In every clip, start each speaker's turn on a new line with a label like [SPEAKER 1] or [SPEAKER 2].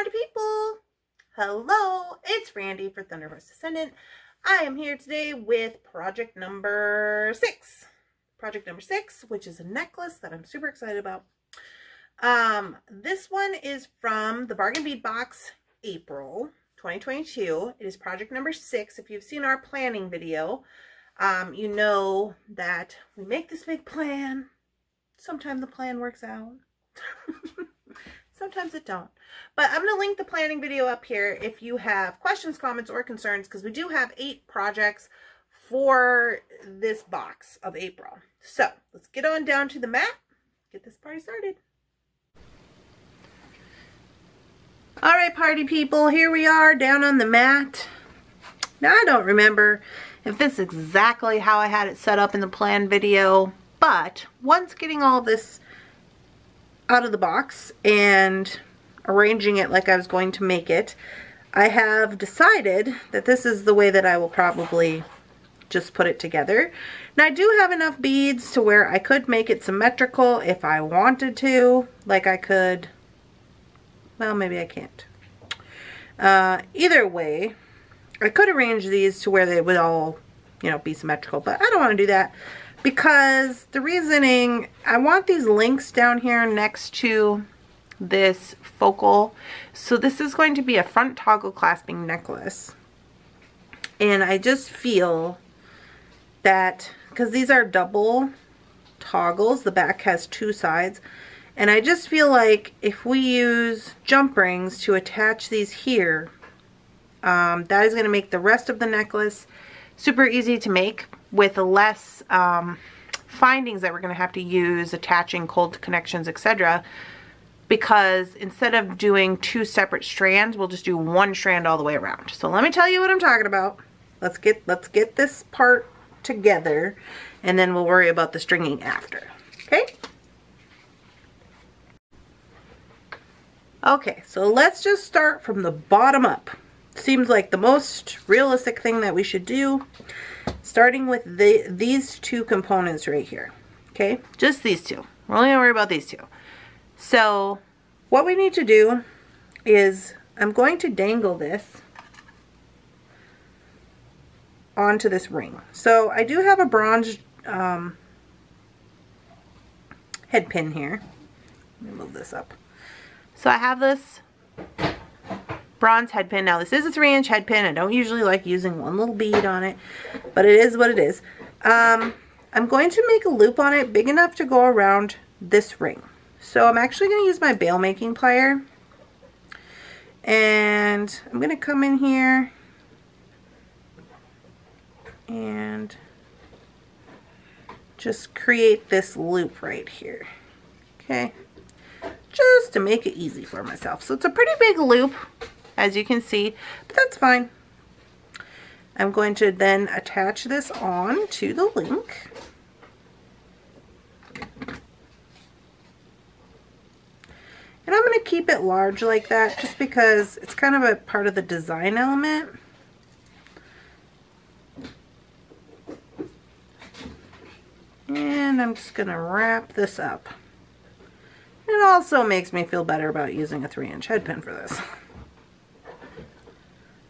[SPEAKER 1] party people! Hello, it's Randy for Thunderhorse Descendant. I am here today with project number 6. Project number 6, which is a necklace that I'm super excited about. This one is from the Bargain Bead Box, April 2022. It is project number 6. If you've seen our planning video, you know that we make this big plan. Sometimes the plan works out. Sometimes it don't. But I'm going to link the planning video up here if you have questions, comments, or concerns, because we do have 8 projects for this box of April. So let's get on down to the mat, get this party started. All right, party people, here we are down on the mat. Now, I don't remember if this is exactly how I had it set up in the plan video, but once getting all this out of the box and arranging it like I was going to make it, I have decided that this is the way that I will probably just put it together. Now, I do have enough beads to where I could make it symmetrical if I wanted to. Like I could, well, maybe I can't. Either way, I could arrange these to where they would all, you know, be symmetrical, but I don't want to do that. Because the reasoning, I want these links down here next to this focal. So this is going to be a front toggle clasping necklace. And I just feel that, because these are double toggles, the back has 2 sides. And I just feel like if we use jump rings to attach these here, that is going to make the rest of the necklace super easy to make, with less findings that we're going to have to use, attaching cold connections, etc. Because instead of doing 2 separate strands, we'll just do 1 strand all the way around. So let me tell you what I'm talking about. Let's get this part together, and then we'll worry about the stringing after. Okay? Okay, so let's just start from the bottom up. Seems like the most realistic thing that we should do. Starting with these 2 components right here. Okay, just these 2. We're only going to worry about these 2. So what we need to do is I'm going to dangle this onto this ring. So I do have a bronze head pin here. Let me move this up. So I have this bronze head pin. Now, this is a 3-inch head pin. I don't usually like using one little bead on it, but it is what it is. I'm going to make a loop on it big enough to go around this ring. So I'm actually going to use my bail making plier, and I'm going to come in here and just create this loop right here. Okay, just to make it easy for myself. So it's a pretty big loop, as you can see, but that's fine. I'm going to then attach this on to the link. And I'm going to keep it large like that just because it's kind of a part of the design element. And I'm just going to wrap this up. It also makes me feel better about using a 3-inch head pin for this.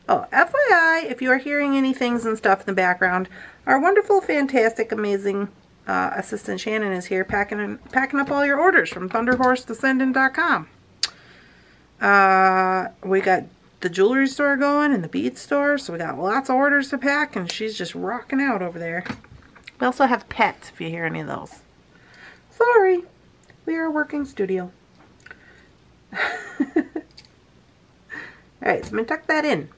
[SPEAKER 1] Oh, FYI, if you are hearing any things and stuff in the background, our wonderful, fantastic, amazing assistant Shannon is here packing up all your orders from ThunderhorseDescendant.com. We got the jewelry store going and the bead store, so we got lots of orders to pack, and she's just rocking out over there. We also have pets, if you hear any of those. Sorry, we are a working studio. Alright, so I'm going to tuck that in.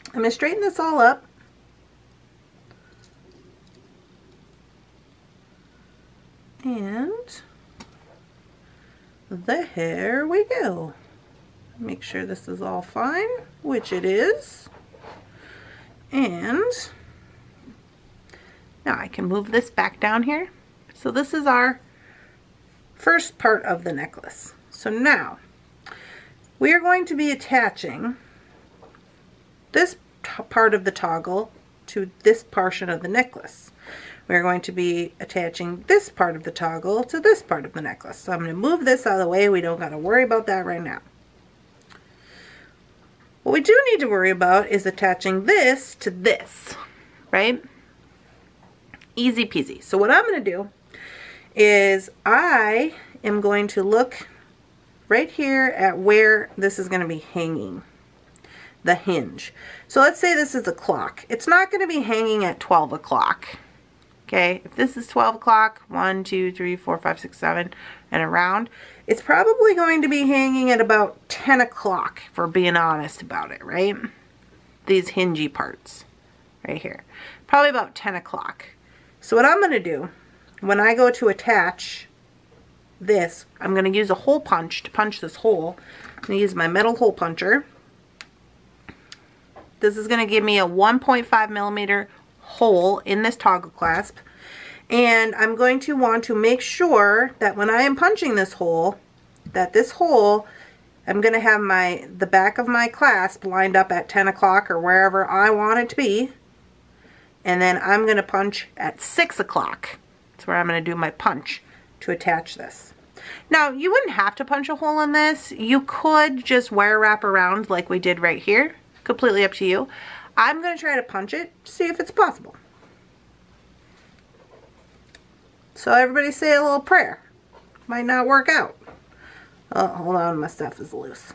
[SPEAKER 1] I'm going to straighten this all up. And there we go. Make sure this is all fine, which it is. And now I can move this back down here. So this is our first part of the necklace. So now we are going to be attaching this part of the toggle to this portion of the necklace. We're going to be attaching this part of the toggle to this part of the necklace. So I'm going to move this out of the way. We don't got to worry about that right now. What we do need to worry about is attaching this to this, right? Easy peasy. So what I'm going to do is I am going to look right here at where this is going to be hanging, the hinge. So let's say this is a clock. It's not going to be hanging at 12 o'clock. Okay, if this is 12 o'clock, 1, 2, 3, 4, 5, 6, 7, and around, it's probably going to be hanging at about 10 o'clock, if we're being honest about it, right? These hingy parts right here. Probably about 10 o'clock. So what I'm going to do, when I go to attach this, I'm going to use a hole punch to punch this hole. I'm going to use my metal hole puncher. This is going to give me a 1.5 millimeter hole in this toggle clasp, and I'm going to want to make sure that when I am punching this hole, that this hole, I'm going to have the back of my clasp lined up at 10 o'clock or wherever I want it to be, and then I'm going to punch at 6 o'clock. That's where I'm going to do my punch to attach this. Now, you wouldn't have to punch a hole in this. You could just wire wrap around like we did right here. Completely up to you. I'm going to try to punch it to see if it's possible. So everybody say a little prayer. Might not work out. Oh, hold on, my stuff is loose.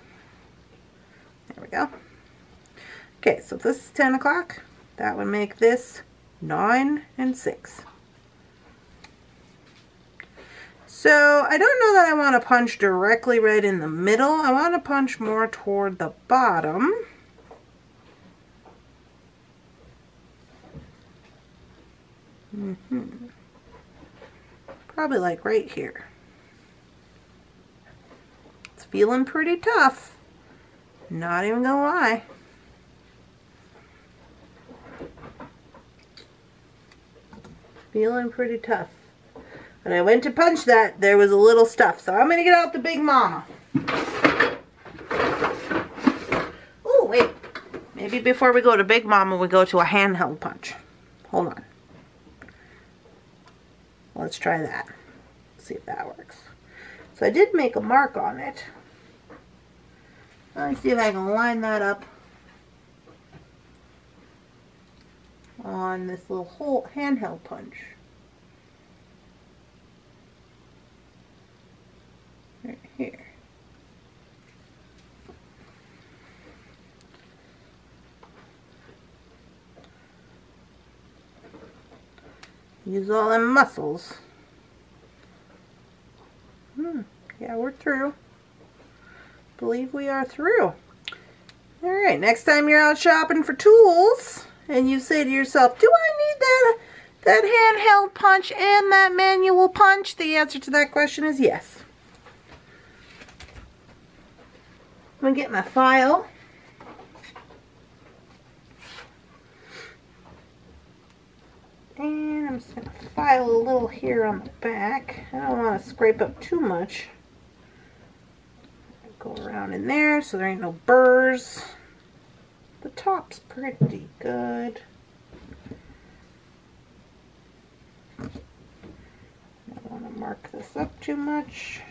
[SPEAKER 1] There we go. Okay, so if this is 10 o'clock, that would make this 9 and 6. So I don't know that I want to punch directly right in the middle. I want to punch more toward the bottom. Probably like right here. It's feeling pretty tough. Not even gonna lie. Feeling pretty tough. When I went to punch that, there was a little stuff. So I'm gonna get out the Big Mama. Oh, wait. Maybe before we go to Big Mama, we go to a handheld punch. Hold on. Let's try that. See if that works. So I did make a mark on it. Let me see if I can line that up on this little whole handheld punch. Right here. Use all them muscles. Yeah, we're through. Believe we are through. Alright, next time you're out shopping for tools and you say to yourself, do I need that handheld punch and that manual punch? The answer to that question is yes. I'm going to get my file. And I'm just going to file a little here on the back. I don't want to scrape up too much. Go around in there so there ain't no burrs. The top's pretty good. I don't want to mark this up too much.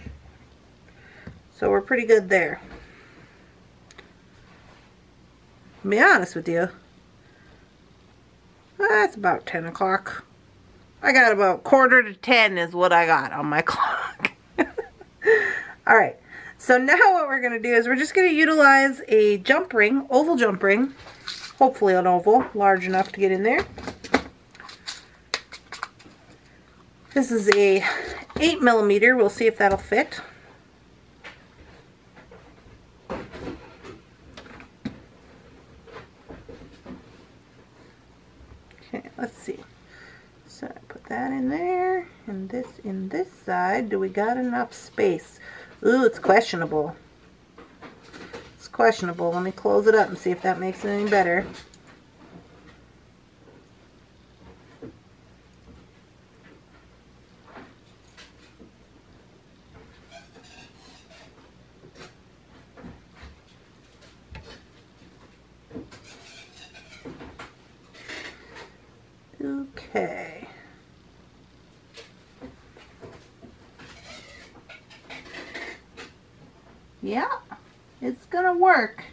[SPEAKER 1] So we're pretty good there. To be honest with you, that's about 10 o'clock. I got about 9:45 is what I got on my clock. Alright, so now what we're going to do is we're just going to utilize a jump ring, oval jump ring. Hopefully an oval, large enough to get in there. This is a 8mm. We'll see if that'll fit. Okay, let's see. So I put that in there, and this in this side. Do we got enough space? Ooh, it's questionable. It's questionable. Let me close it up and see if that makes it any better. Okay. Yeah, it's gonna work.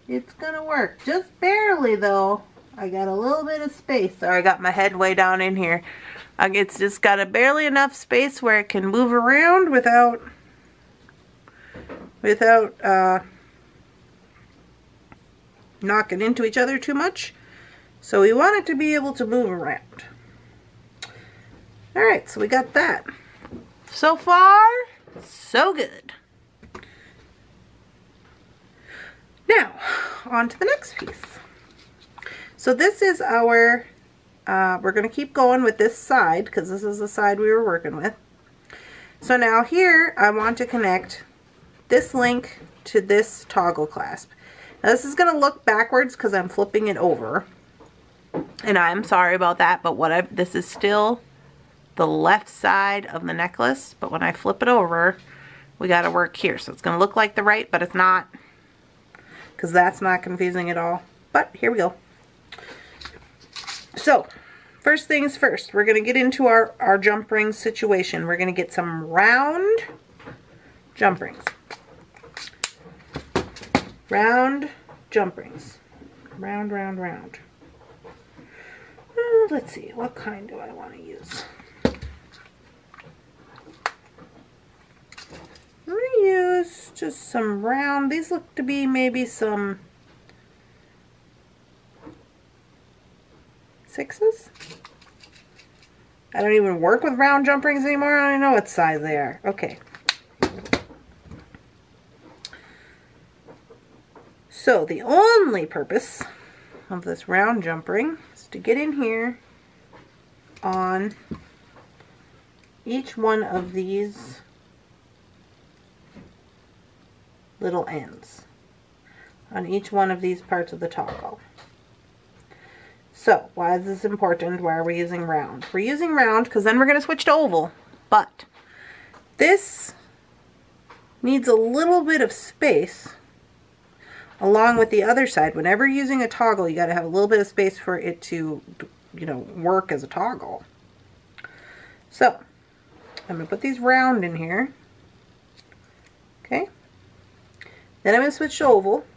[SPEAKER 1] It's gonna work. Just barely though. I got a little bit of space. Sorry, I got my head way down in here. It's just got a barely enough space where it can move around without knocking into each other too much. So we want it to be able to move around. Alright, so we got that. So far, so good. Now, on to the next piece. So this is our, we're going to keep going with this side because this is the side we were working with. So now here, I want to connect this link to this toggle clasp. Now this is going to look backwards because I'm flipping it over. And I'm sorry about that, but this is still the left side of the necklace, but when I flip it over, we got to work here. So it's going to look like the right, but it's not, because that's not confusing at all. But here we go. So first things first, we're going to get into our jump ring situation. We're going to get some round jump rings. Round jump rings. Round, round, round. Let's see, what kind do I want to use? I'm going to use just some round. These look to be maybe some 6s. I don't even work with round jump rings anymore. I don't know what size they are. Okay. So the only purpose of this round jump ring is to get in here on each one of these little ends, on each one of these parts of the toggle. So why is this important? Why are we using round? We're using round because then we're going to switch to oval, but this needs a little bit of space along with the other side. Whenever you're using a toggle, you got to have a little bit of space for it to, you know, work as a toggle. So I'm going to put these round in here. Okay. Then I'm going to switch to oval.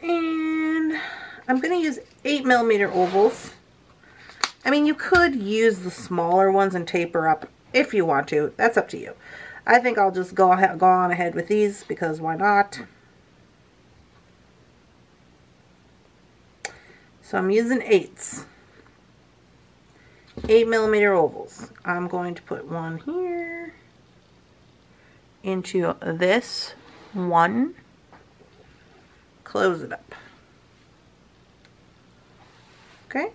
[SPEAKER 1] And I'm going to use 8mm ovals. I mean, you could use the smaller ones and taper up if you want to. That's up to you. I think I'll just go on ahead with these because why not? So I'm using 8s. 8mm ovals. I'm going to put one here into this one. Close it up. Okay.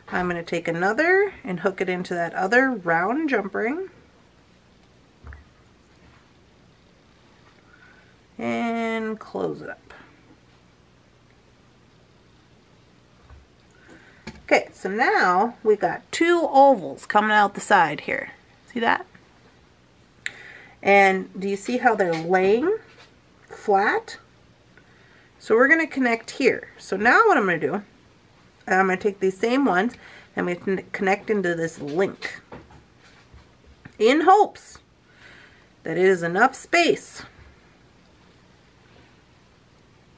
[SPEAKER 1] I'm going to take another and hook it into that other round jump ring. And close it up. Okay, so now we got 2 ovals coming out the side here. See that? And do you see how they're laying flat? So we're going to connect here. So now what I'm going to do, I'm going to take these same ones and I'm going to connect into this link in hopes that it is enough space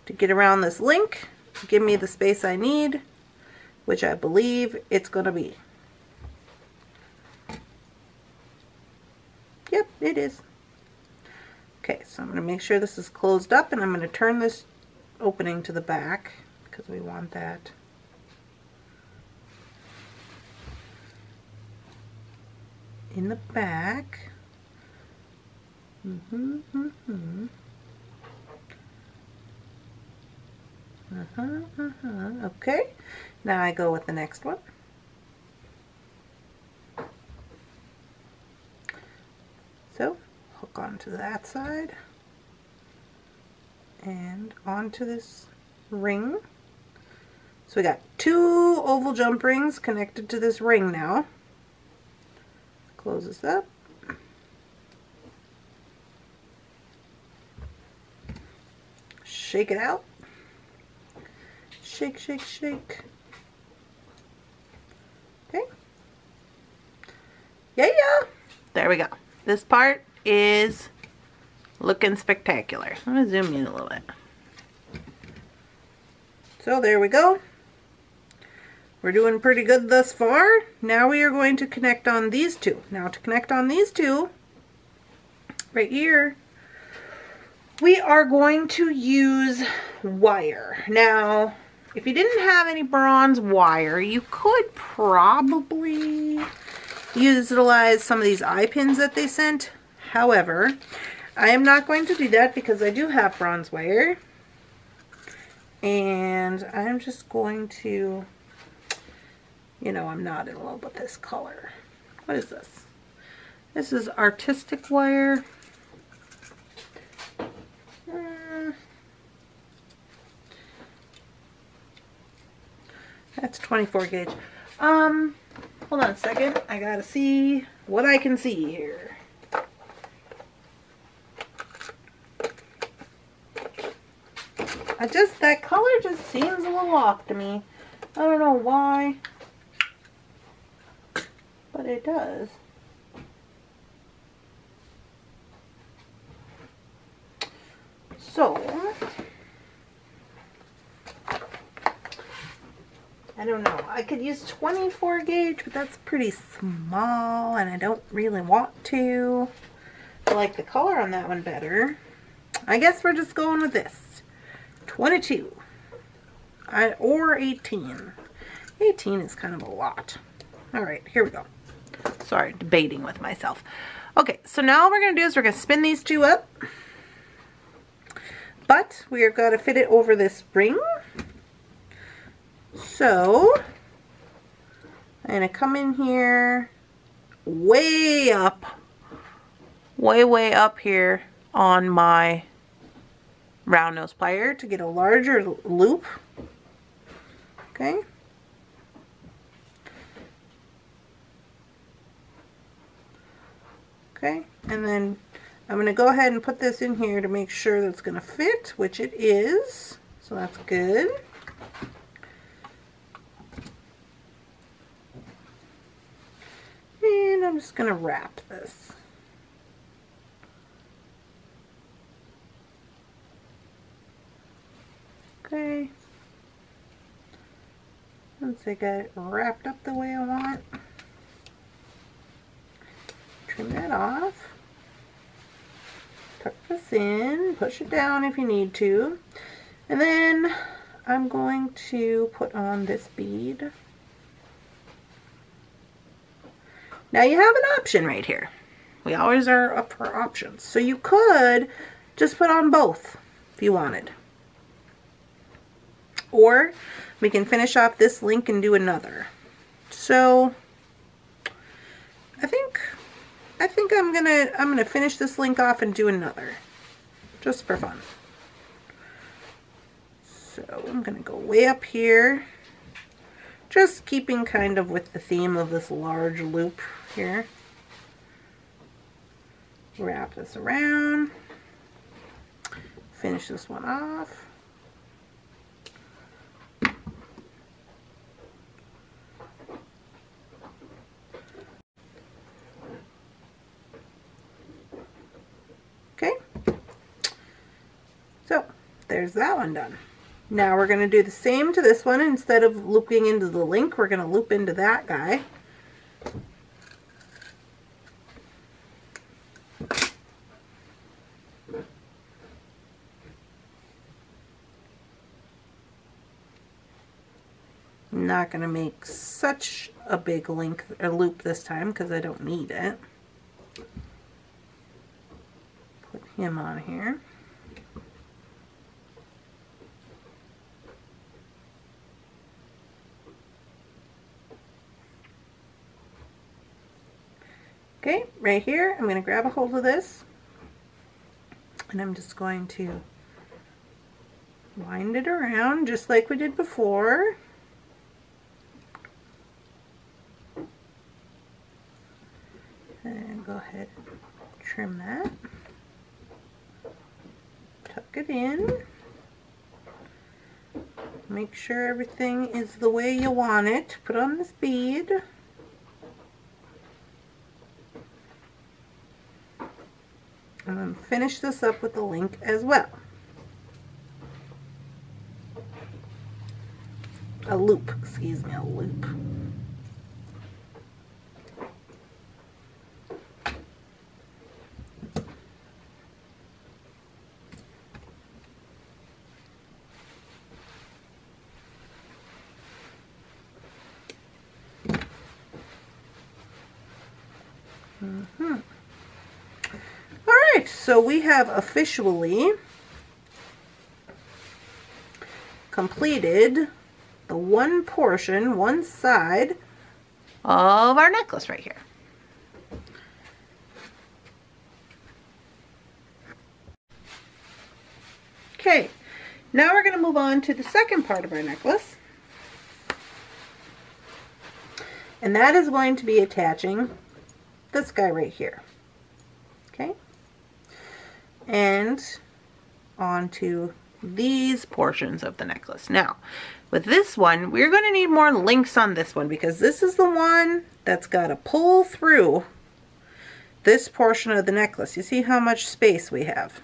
[SPEAKER 1] to get around this link, to give me the space I need, which I believe it's going to be. Yep, it is. Okay, so I'm going to make sure this is closed up and I'm going to turn this opening to the back because we want that. In the back. Okay, now I go with the next one. So, hook onto that side and onto this ring. So we got 2 oval jump rings connected to this ring now. Close this up. Shake it out. Shake, shake, shake. Okay. Yeah. There we go. This part is Looking spectacular. I'm going to zoom in a little bit. So there we go. We're doing pretty good thus far. Now we are going to connect on these two. Now to connect on these two, right here, we are going to use wire. Now, if you didn't have any bronze wire, you could probably utilize some of these eye pins that they sent. However, I am not going to do that because I do have bronze wire. And I'm just going to, you know, I'm not in love with this color. What is this? This is artistic wire. That's 24 gauge. Hold on a second. I gotta see what I can see here. That color just seems a little off to me. I don't know why, but it does. So, I don't know. I could use 24 gauge, but that's pretty small, and I don't really want to. I like the color on that one better. I guess we're just going with this. 22 or 18. 18 is kind of a lot. All right, here we go. Sorry, debating with myself. Okay, so now what we're going to do is we're going to spin these two up. But we are going to fit it over this ring. So I'm going to come in here way up. Way up here on my round nose plier to get a larger loop. Okay. Okay, and then I'm going to go ahead and put this in here to make sure that it's going to fit, which it is. So that's good. And I'm just going to wrap this. Okay. Once I got it wrapped up the way I want, trim that off. Tuck this in, push it down if you need to. And then I'm going to put on this bead. Now you have an option right here. We always are up for options. So you could just put on both if you wanted. Or we can finish off this link and do another. So I think I'm gonna finish this link off and do another, just for fun. So I'm gonna go way up here, just keeping kind of with the theme of this large loop here. Wrap this around, finish this one off. Okay, so there's that one done. Now we're going to do the same to this one. Instead of looping into the link, we're going to loop into that guy. I'm not going to make such a big link or loop this time because I don't need it. Put him on here. Okay, right here, I'm going to grab a hold of this, and I'm just going to wind it around just like we did before. And go ahead and trim that. Tuck it in. Make sure everything is the way you want it. Put on this bead. And then finish this up with a link as well. A loop, excuse me, a loop. Alright, so we have officially completed the one portion, one side of our necklace right here. Okay, now we're going to move on to the second part of our necklace. And that is going to be attaching this guy right here. Okay? And onto these portions of the necklace. Now, with this one, we're going to need more links on this one because this is the one that's got to pull through this portion of the necklace. You see how much space we have?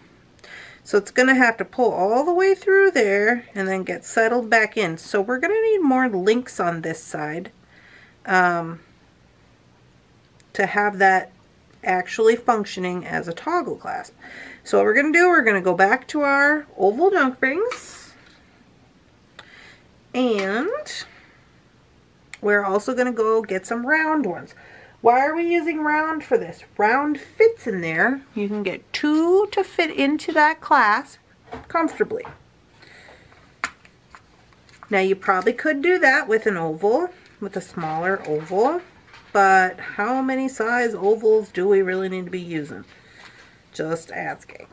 [SPEAKER 1] So it's going to have to pull all the way through there and then get settled back in. So we're going to need more links on this side to have that actually functioning as a toggle clasp. So what we're going to do, we're going to go back to our oval jump rings, and we're also going to go get some round ones. Why are we using round for this? Round fits in there. You can get 2 to fit into that clasp comfortably. Now you probably could do that with an oval, with a smaller oval, but how many size ovals do we really need to be using? Just asking.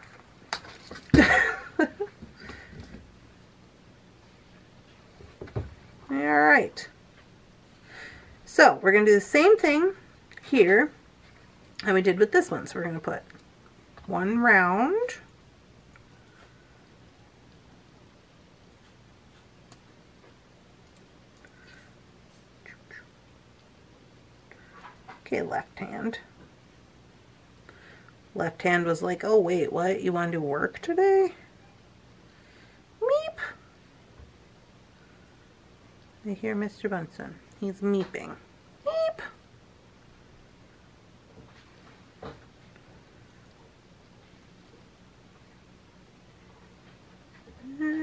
[SPEAKER 1] Alright. So we're going to do the same thing here that we did with this one. So we're going to put one round. Okay, left hand. Left hand was like, oh wait, what? You want to do work today? Meep. I hear Mr. Bunsen. He's meeping. Meep.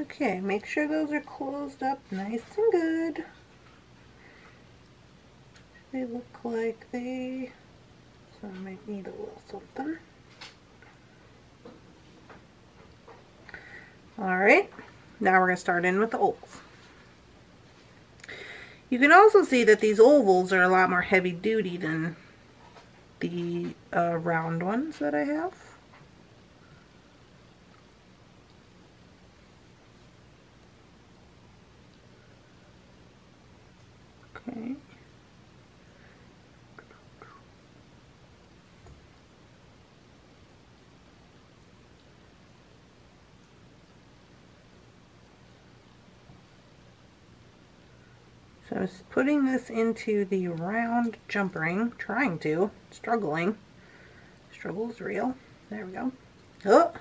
[SPEAKER 1] Okay, make sure those are closed up nice and good. They look like they, so I might need a little something. Alright, now we're going to start in with the ovals. You can also see that these ovals are a lot more heavy duty than the round ones that I have. Okay. So I was putting this into the round jump ring, trying to, struggling. Struggle's real. There we go. Oh!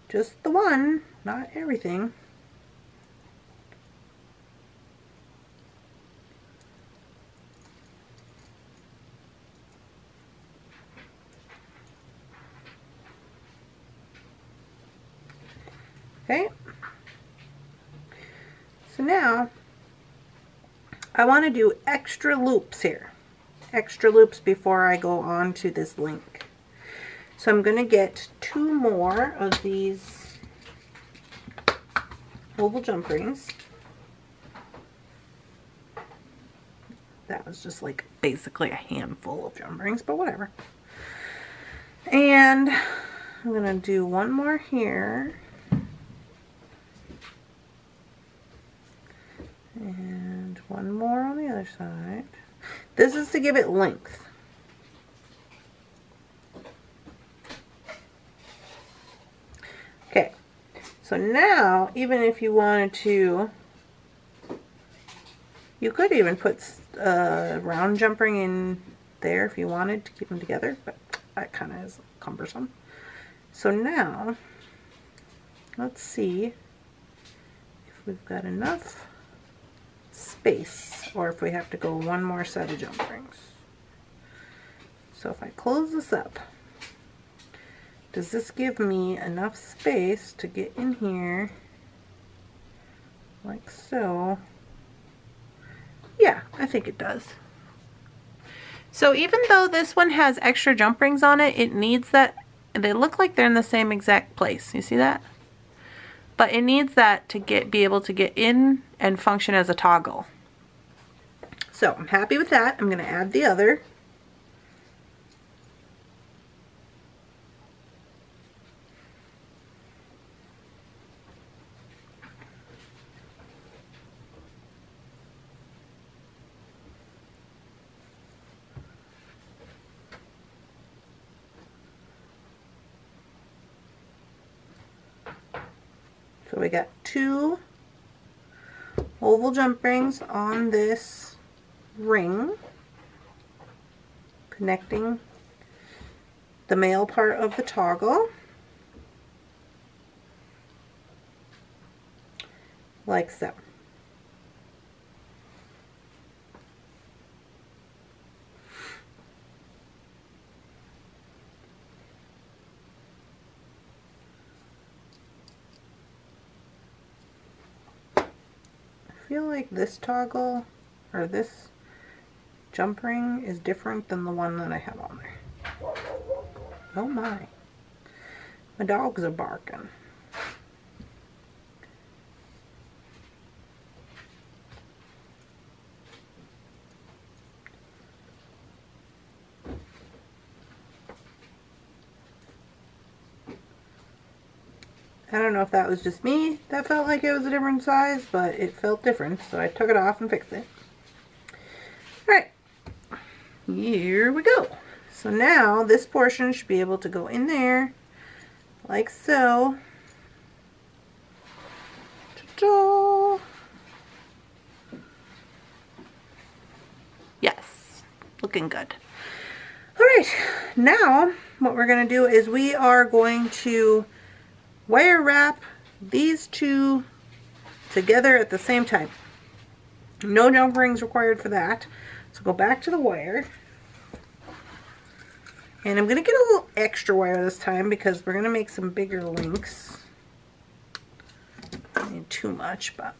[SPEAKER 1] Just the one, not everything. Okay. So now, I want to do extra loops here. Extra loops before I go on to this link. So I'm going to get 2 more of these oval jump rings. That was just like basically a handful of jump rings, but whatever. And I'm going to do 1 more here. And 1 more on the other side. This is to give it length. Okay, so now even if you wanted to, you could even put a round jump ring in there if you wanted to keep them together, but that kind of is cumbersome. So now, let's see if we've got enough space or if we have to go one more set of jump rings. So if I close this up, does this give me enough space to get in here like so? Yeah, I think it does. So even though this one has extra jump rings on it, it needs that, they look like they're in the same exact place. You see that? But it needs that to be able to get in and function as a toggle. So I'm happy with that. I'm going to add the other. So we got 2 oval jump rings on this ring, connecting the male part of the toggle, like so. I feel like this toggle or this jump ring is different than the one that I have on there. Oh my dogs are barking. I don't know if that was just me that felt like it was a different size, but it felt different, so I took it off and fixed it. Alright, here we go. So now this portion should be able to go in there, like so. Ta-da! Yes, looking good. Alright, now what we're going to do is we are going to wire wrap these 2 together at the same time. No jump rings required for that. So go back to the wire. And I'm going to get a little extra wire this time because we're going to make some bigger links. Not need too much, but...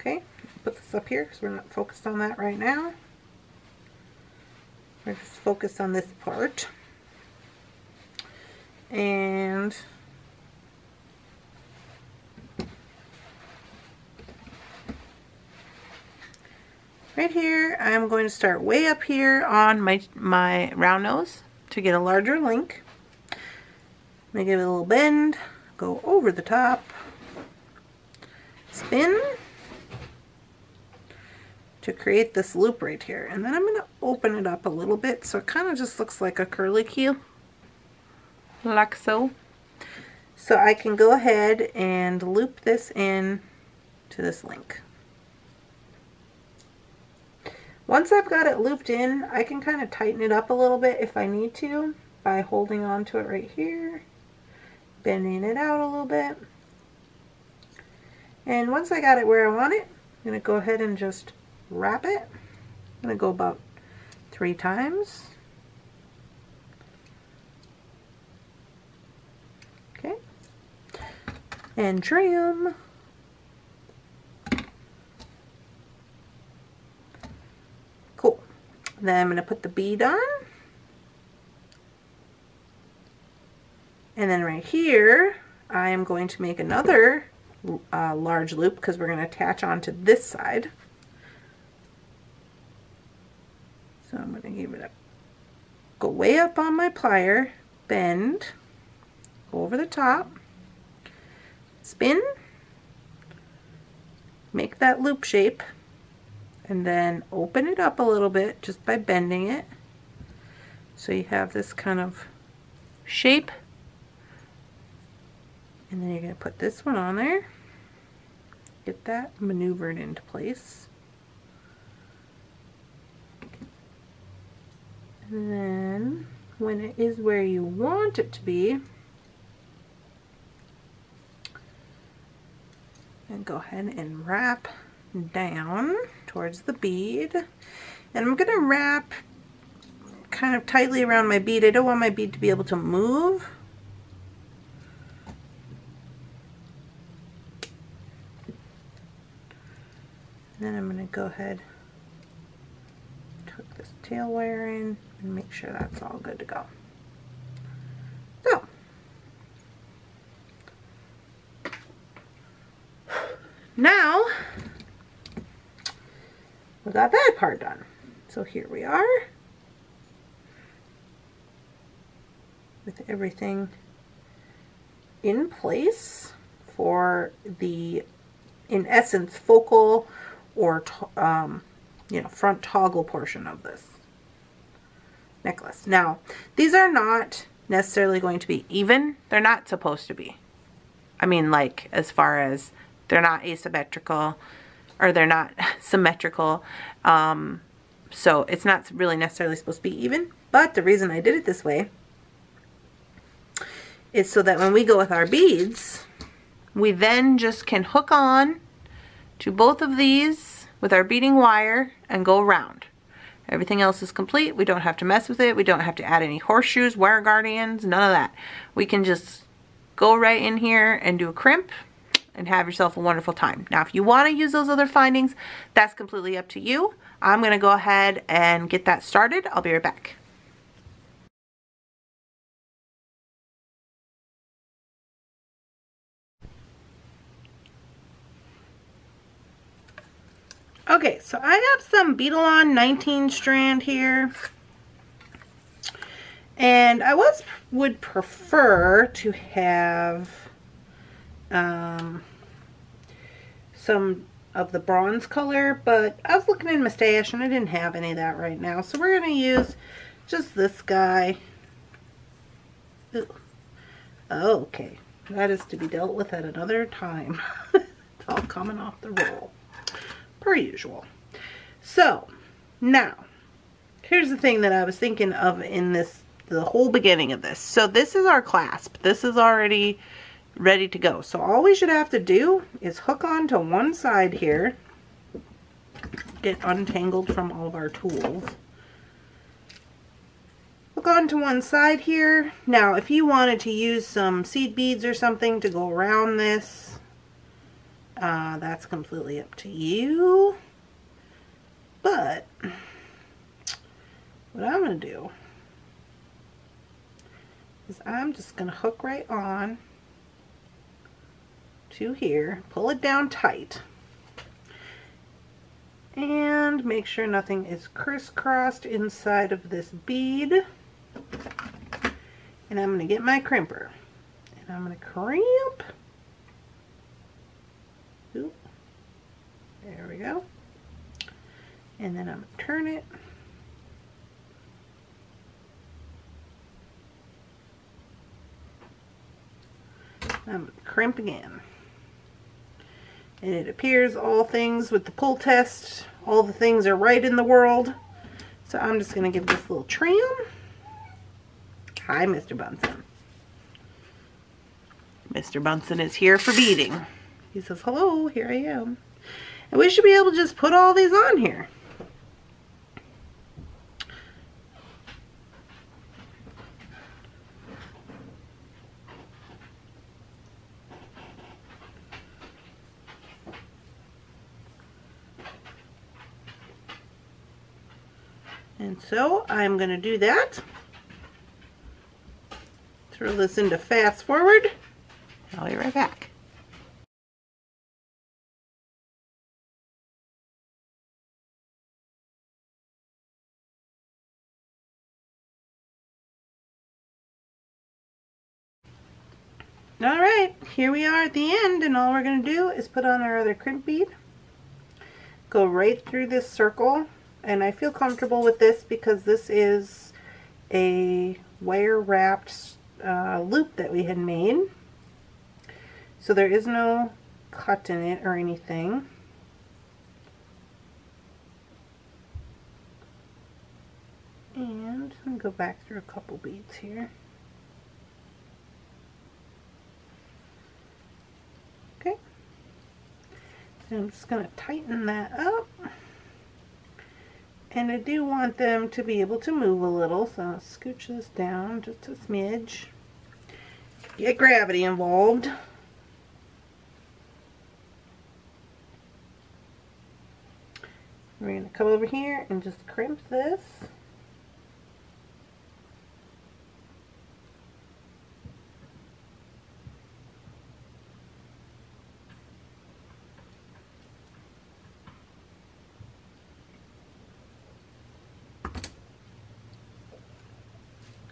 [SPEAKER 1] Okay, put this up here because we're not focused on that right now. We're just focused on this part. And right here, I'm going to start way up here on my round nose to get a larger link. I'm going to give it a little bend, go over the top, spin, to create this loop right here. And then I'm going to open it up a little bit so it kind of just looks like a curly Q, like so. So I can go ahead and loop this in to this link. Once I've got it looped in, I can kind of tighten it up a little bit if I need to by holding on to it right here, bending it out a little bit. And once I got it where I want it, I'm going to go ahead and just wrap it. I'm going to go about 3 times. Okay. And trim. Cool. Then I'm going to put the bead on. And then right here, I am going to make another large loop because we're going to attach onto this side. So I'm going to give it a go way up on my plier, bend, go over the top, spin, make that loop shape, and then open it up a little bit just by bending it. So you have this kind of shape. And then you're going to put this one on there, get that maneuvered into place. And then when it is where you want it to be, and go ahead and wrap down towards the bead. And I'm going to wrap kind of tightly around my bead. I don't want my bead to be able to move. And then I'm going to go ahead, tuck this tail wire in, and make sure that's all good to go. So, now we got that part done. So here we are with everything in place for the, in essence, focal or you know, front toggle portion of this necklace. Now, these are not necessarily going to be even. They're not supposed to be. I mean, like, as far as they're not asymmetrical, or they're not symmetrical. So it's not really necessarily supposed to be even. But the reason I did it this way is so that when we go with our beads, we then just can hook on to both of these with our beading wire and go around. Everything else is complete. We don't have to mess with it. We don't have to add any horseshoes, wire guardians, none of that. We can just go right in here and do a crimp and have yourself a wonderful time. Now, if you want to use those other findings, that's completely up to you. I'm going to go ahead and get that started. I'll be right back. Okay, so I have some Beadalon 19 strand here, and I would prefer to have some of the bronze color, but I was looking in my stash and I didn't have any of that right now, so we're going to use just this guy. Ooh. Okay, that is to be dealt with at another time. It's all coming off the roll, per usual. So now here's the thing that I was thinking of in this, the whole beginning of this. So this is our clasp. This is already ready to go. So all we should have to do is hook on to one side here, get untangled from all of our tools. Hook on to one side here. Now if you wanted to use some seed beads or something to go around this, that's completely up to you. But what I'm going to do is I'm just going to hook right on to here, pull it down tight, and make sure nothing is crisscrossed inside of this bead. And I'm going to get my crimper and I'm going to crimp. Ooh, there we go. And then I'm going to turn it. I'm going to crimp again. And it appears all things with the pull test, all the things are right in the world. So I'm just going to give this little trim. Hi, Mr. Bunsen. Mr. Bunsen is here for beading. He says, hello, here I am. And we should be able to just put all these on here. And so I'm going to do that. Throw this into fast forward. I'll be right back. Alright, here we are at the end, and all we're going to do is put on our other crimp bead. Go right through this circle, and I feel comfortable with this because this is a wire wrapped loop that we had made. So there is no cut in it or anything. And I'm going to go back through a couple beads here. Okay. And I'm just going to tighten that up. And I do want them to be able to move a little, so I'll scooch this down just a smidge. Get gravity involved. We're going to come over here and just crimp this.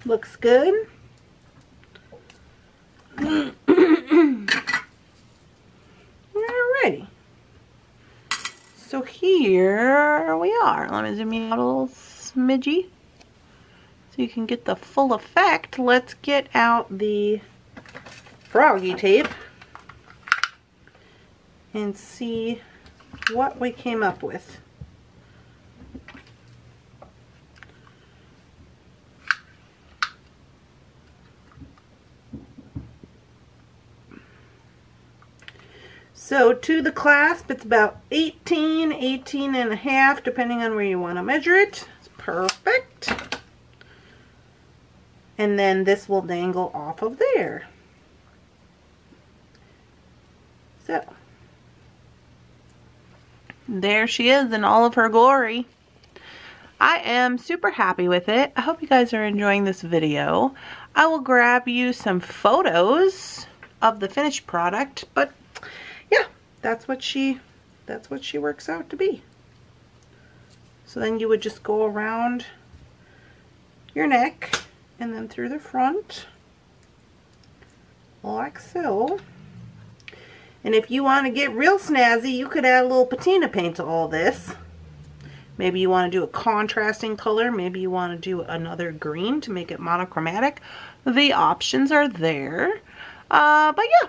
[SPEAKER 1] Looks good. Alrighty. So here we are. Let me zoom in a little smidgy so you can get the full effect. Let's get out the froggy tape and see what we came up with. So to the clasp, it's about 18 and a half, depending on where you want to measure it. It's perfect. And then this will dangle off of there. So there she is in all of her glory. I am super happy with it. I hope you guys are enjoying this video. I will grab you some photos of the finished product, but yeah, that's what she works out to be. So then you would just go around your neck and then through the front like so. And if you want to get real snazzy, you could add a little patina paint to all this. Maybe you want to do a contrasting color. Maybe you want to do another green to make it monochromatic. The options are there. But yeah,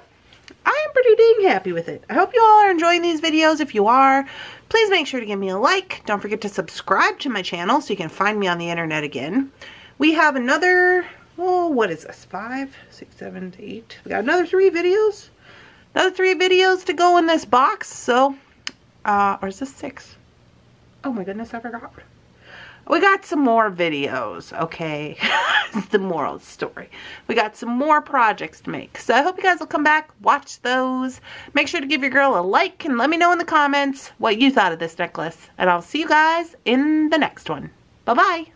[SPEAKER 1] I am pretty dang happy with it. I hope you all are enjoying these videos. If you are, please make sure to give me a like. Don't forget to subscribe to my channel so you can find me on the internet again. We have another, oh, what is this? 5, 6, 7, 8. We got another 3 videos. Another 3 videos to go in this box. So, or is this 6? Oh my goodness, I forgot. We got some more videos, okay? It's the moral of the story. We got some more projects to make. So I hope you guys will come back, watch those. Make sure to give your girl a like and let me know in the comments what you thought of this necklace. And I'll see you guys in the next one. Bye-bye.